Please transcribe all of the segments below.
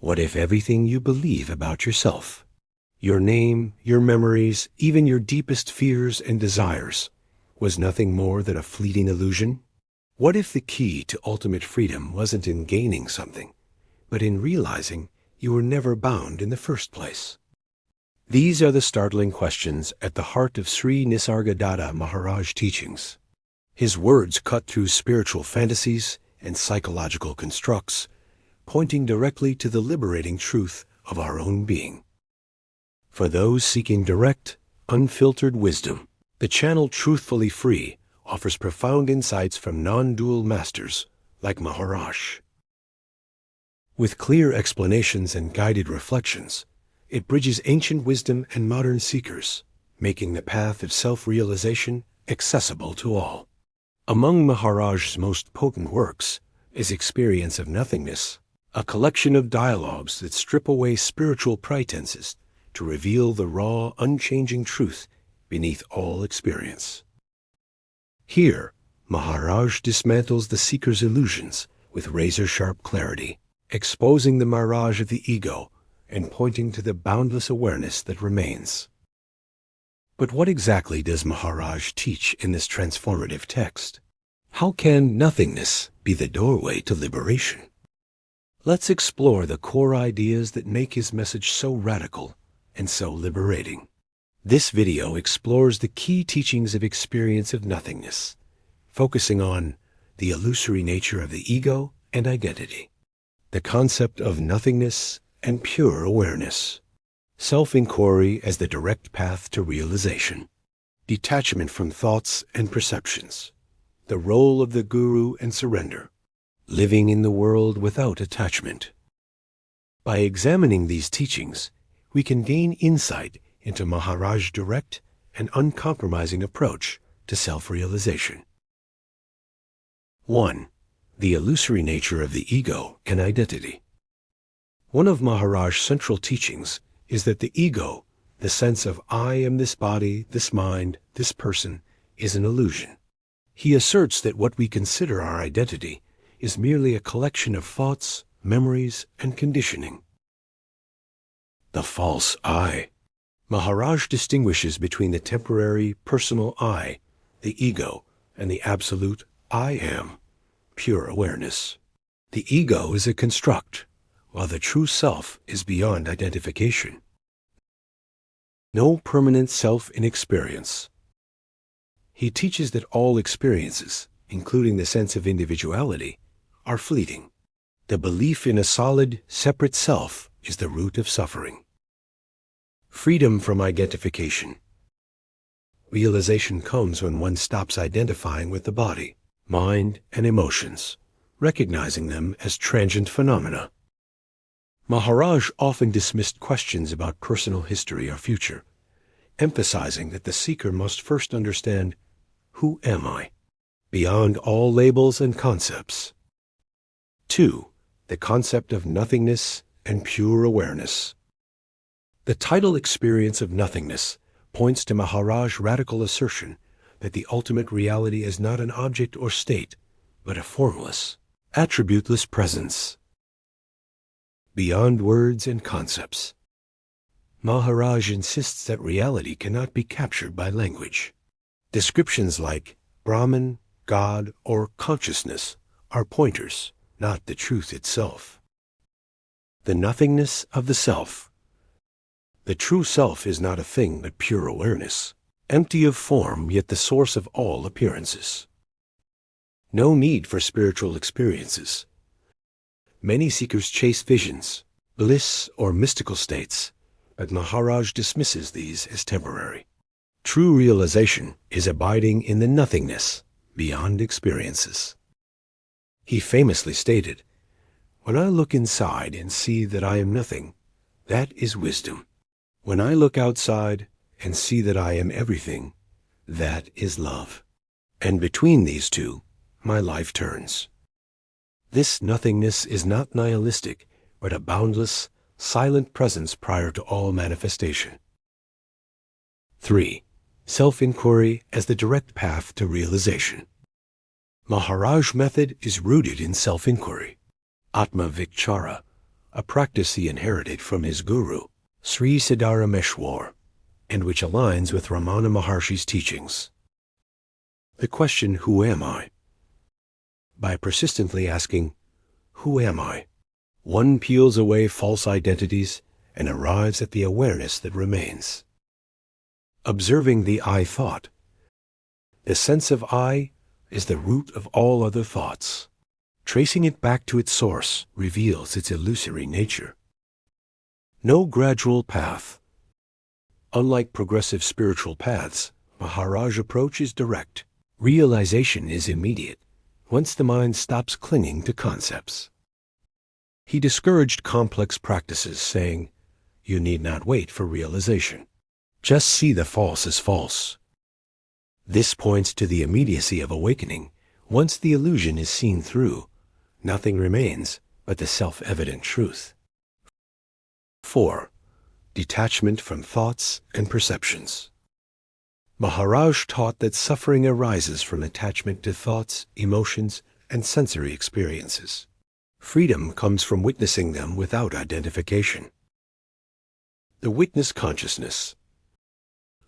What if everything you believe about yourself, your name, your memories, even your deepest fears and desires, was nothing more than a fleeting illusion? What if the key to ultimate freedom wasn't in gaining something, but in realizing you were never bound in the first place? These are the startling questions at the heart of Sri Nisargadatta Maharaj teachings. His words cut through spiritual fantasies and psychological constructs, pointing directly to the liberating truth of our own being. For those seeking direct, unfiltered wisdom, the channel Truthfully Free offers profound insights from non-dual masters like Maharaj. With clear explanations and guided reflections, it bridges ancient wisdom and modern seekers, making the path of self-realization accessible to all. Among Maharaj's most potent works is Experience of Nothingness, a collection of dialogues that strip away spiritual pretenses to reveal the raw, unchanging truth beneath all experience. Here, Maharaj dismantles the seeker's illusions with razor-sharp clarity, exposing the mirage of the ego and pointing to the boundless awareness that remains. But what exactly does Maharaj teach in this transformative text? How can nothingness be the doorway to liberation? Let's explore the core ideas that make his message so radical and so liberating. This video explores the key teachings of Experience of Nothingness, focusing on the illusory nature of the ego and identity, the concept of nothingness and pure awareness, self-inquiry as the direct path to realization, detachment from thoughts and perceptions, the role of the guru and surrender, living in the world without attachment. By examining these teachings, we can gain insight into Maharaj's direct and uncompromising approach to self-realization. 1. The illusory nature of the ego and identity. One of Maharaj's central teachings is that the ego, the sense of I am this body, this mind, this person, is an illusion. He asserts that what we consider our identity is merely a collection of thoughts, memories, and conditioning. The false I. Maharaj distinguishes between the temporary, personal I, the ego, and the absolute I am, pure awareness. The ego is a construct, while the true self is beyond identification. No permanent self in experience. He teaches that all experiences, including the sense of individuality, are fleeting. The belief in a solid, separate self is the root of suffering. Freedom from identification. Realization comes when one stops identifying with the body, mind, and emotions, recognizing them as transient phenomena. Maharaj often dismissed questions about personal history or future, emphasizing that the seeker must first understand, who am I, beyond all labels and concepts. 2. The concept of nothingness and pure awareness. The title Experience of Nothingness points to Maharaj's radical assertion that the ultimate reality is not an object or state, but a formless, attributeless presence, beyond words and concepts. Maharaj insists that reality cannot be captured by language. Descriptions like Brahman, God, or consciousness are pointers, not the truth itself. The nothingness of the self. The true self is not a thing but pure awareness, empty of form yet the source of all appearances. No need for spiritual experiences. Many seekers chase visions, bliss, or mystical states, but Maharaj dismisses these as temporary. True realization is abiding in the nothingness beyond experiences. He famously stated, "When I look inside and see that I am nothing, that is wisdom. When I look outside and see that I am everything, that is love. And between these two, my life turns." This nothingness is not nihilistic, but a boundless, silent presence prior to all manifestation. 3. Self-inquiry as the direct path to realization. Maharaj's method is rooted in self-inquiry, Atma Vikchara, a practice he inherited from his guru, Sri Siddharameshwar, and which aligns with Ramana Maharshi's teachings. The question, who am I? By persistently asking, who am I? One peels away false identities and arrives at the awareness that remains. Observing the I thought. The sense of I is the root of all other thoughts. Tracing it back to its source reveals its illusory nature. No gradual path. Unlike progressive spiritual paths, Maharaj approach is direct. Realization is immediate, once the mind stops clinging to concepts. He discouraged complex practices, saying, "You need not wait for realization. Just see the false as false." This points to the immediacy of awakening. Once the illusion is seen through, nothing remains but the self-evident truth. 4. Detachment from thoughts and perceptions. Maharaj taught that suffering arises from attachment to thoughts, emotions, and sensory experiences. Freedom comes from witnessing them without identification. The witness consciousness.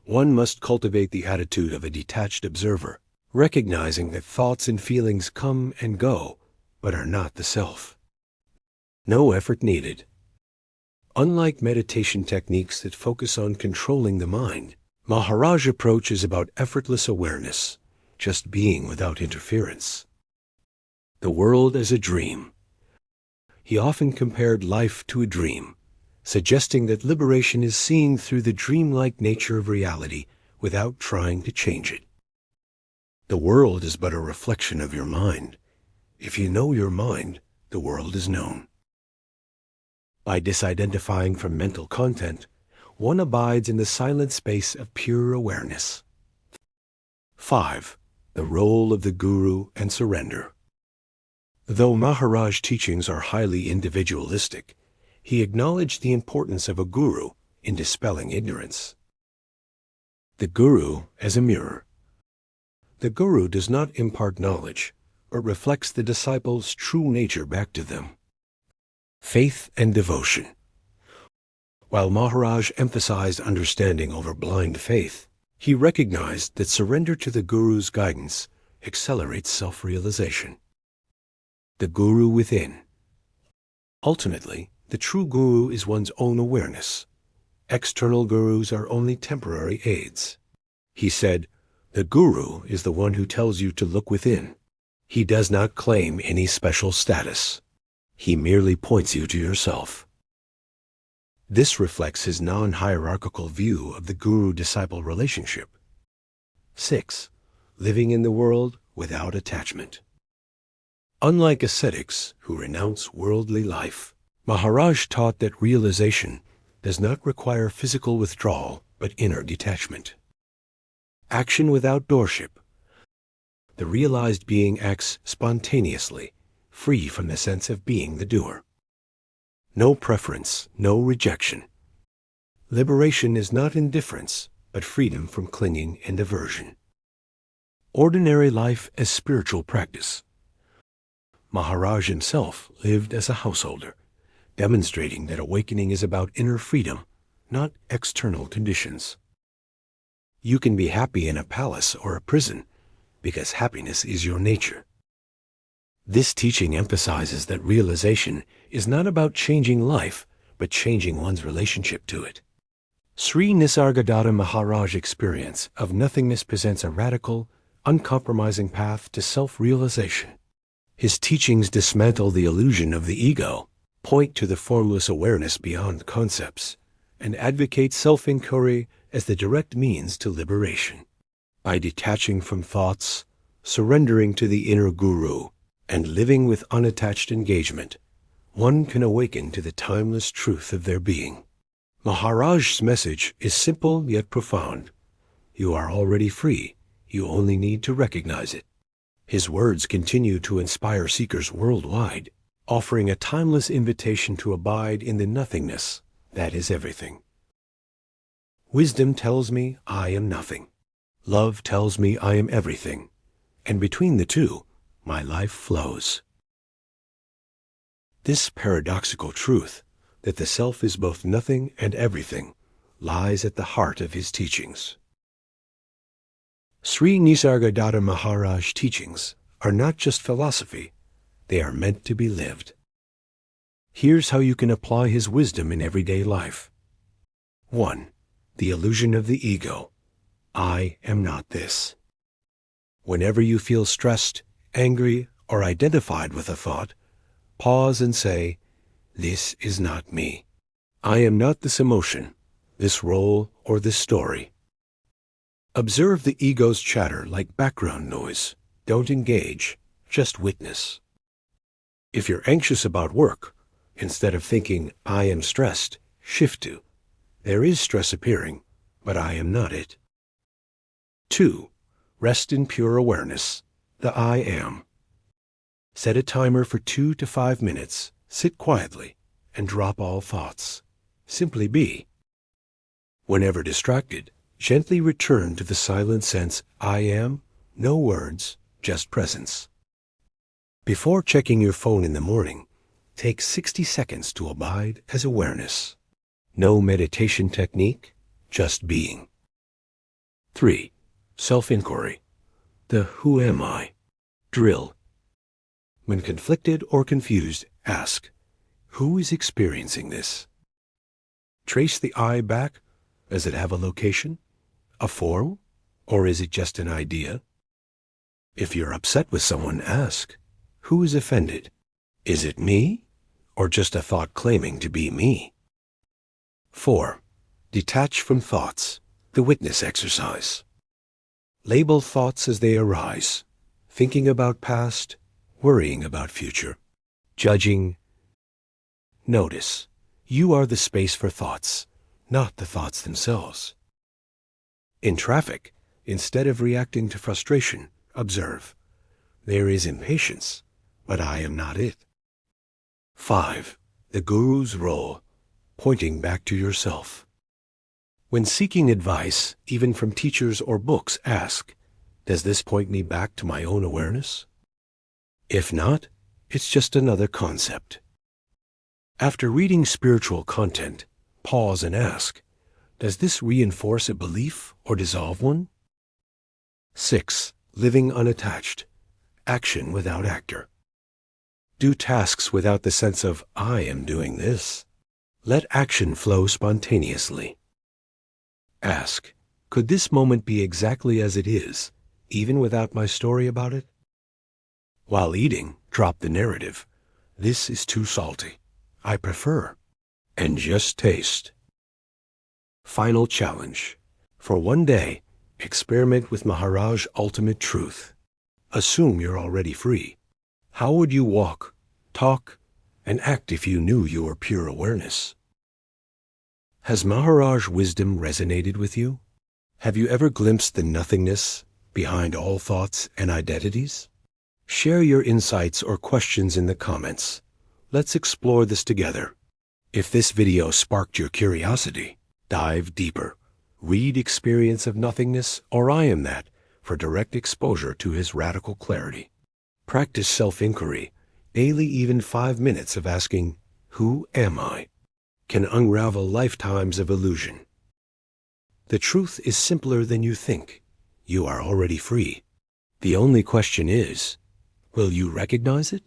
One must cultivate the attitude of a detached observer, recognizing that thoughts and feelings come and go, but are not the self. No effort needed. Unlike meditation techniques that focus on controlling the mind, Maharaj approach is about effortless awareness, just being without interference. The world as a dream. He often compared life to a dream, suggesting that liberation is seeing through the dreamlike nature of reality without trying to change it. The world is but a reflection of your mind. If you know your mind, the world is known. By disidentifying from mental content, one abides in the silent space of pure awareness. 5. The role of the Guru and surrender. Though Maharaj teachings are highly individualistic, he acknowledged the importance of a guru in dispelling ignorance. The Guru as a mirror. The Guru does not impart knowledge, but reflects the disciple's true nature back to them. Faith and devotion. While Maharaj emphasized understanding over blind faith, he recognized that surrender to the Guru's guidance accelerates self-realization. The Guru within. Ultimately, the true Guru is one's own awareness. External Gurus are only temporary aids. He said, "The Guru is the one who tells you to look within. He does not claim any special status. He merely points you to yourself." This reflects his non-hierarchical view of the Guru-disciple relationship. 6. Living in the world without attachment. Unlike ascetics who renounce worldly life, Maharaj taught that realization does not require physical withdrawal but inner detachment. Action without doorship. The realized being acts spontaneously, free from the sense of being the doer. No preference, no rejection. Liberation is not indifference, but freedom from clinging and aversion. Ordinary life as spiritual practice. Maharaj himself lived as a householder, demonstrating that awakening is about inner freedom, not external conditions. You can be happy in a palace or a prison, because happiness is your nature. This teaching emphasizes that realization is not about changing life, but changing one's relationship to it. Sri Nisargadatta Maharaj experience of nothingness presents a radical, uncompromising path to self-realization. His teachings dismantle the illusion of the ego, point to the formless awareness beyond concepts, and advocate self-inquiry as the direct means to liberation. By detaching from thoughts, surrendering to the inner Guru, and living with unattached engagement, one can awaken to the timeless truth of their being. Maharaj's message is simple yet profound. You are already free. You only need to recognize it. His words continue to inspire seekers worldwide, offering a timeless invitation to abide in the nothingness that is everything. Wisdom tells me I am nothing. Love tells me I am everything. And between the two, my life flows. This paradoxical truth, that the self is both nothing and everything, lies at the heart of his teachings. Sri Nisargadatta Maharaj teachings are not just philosophy, they are meant to be lived. Here's how you can apply his wisdom in everyday life. 1. The illusion of the ego. I am not this. Whenever you feel stressed, angry, or identified with a thought, pause and say, this is not me. I am not this emotion, this role, or this story. Observe the ego's chatter like background noise. Don't engage, just witness. If you're anxious about work, instead of thinking, I am stressed, shift to, there is stress appearing, but I am not it. 2. Rest in pure awareness, the I am. Set a timer for 2 to 5 minutes, sit quietly, and drop all thoughts. Simply be. Whenever distracted, gently return to the silent sense, I am, no words, just presence. Before checking your phone in the morning, take 60 seconds to abide as awareness. No meditation technique, just being. 3. Self-inquiry, the who am I drill. When conflicted or confused, ask, who is experiencing this? Trace the I back. Does it have a location, a form, or is it just an idea? If you're upset with someone, ask, who is offended? Is it me, or just a thought claiming to be me? 4. Detach from thoughts, the witness exercise. Label thoughts as they arise, thinking about past, worrying about future, judging. Notice, you are the space for thoughts, not the thoughts themselves. In traffic, instead of reacting to frustration, observe, there is impatience, but I am not it. 5. The guru's role, pointing back to yourself. When seeking advice, even from teachers or books, ask, does this point me back to my own awareness? If not, it's just another concept. After reading spiritual content, pause and ask, does this reinforce a belief or dissolve one? 6. Living unattached, action without actor. Do tasks without the sense of, I am doing this. Let action flow spontaneously. Ask, could this moment be exactly as it is, even without my story about it? While eating, drop the narrative. This is too salty. I prefer. And just taste. Final challenge. For one day, experiment with Maharaj's ultimate truth. Assume you're already free. How would you walk, talk, and act if you knew you were pure awareness? Has Maharaj wisdom resonated with you? Have you ever glimpsed the nothingness behind all thoughts and identities? Share your insights or questions in the comments. Let's explore this together. If this video sparked your curiosity, dive deeper. Read Experience of Nothingness or I Am That for direct exposure to his radical clarity. Practice self-inquiry. Daily, even 5 minutes of asking, who am I? Can unravel lifetimes of illusion. The truth is simpler than you think. You are already free. The only question is, will you recognize it?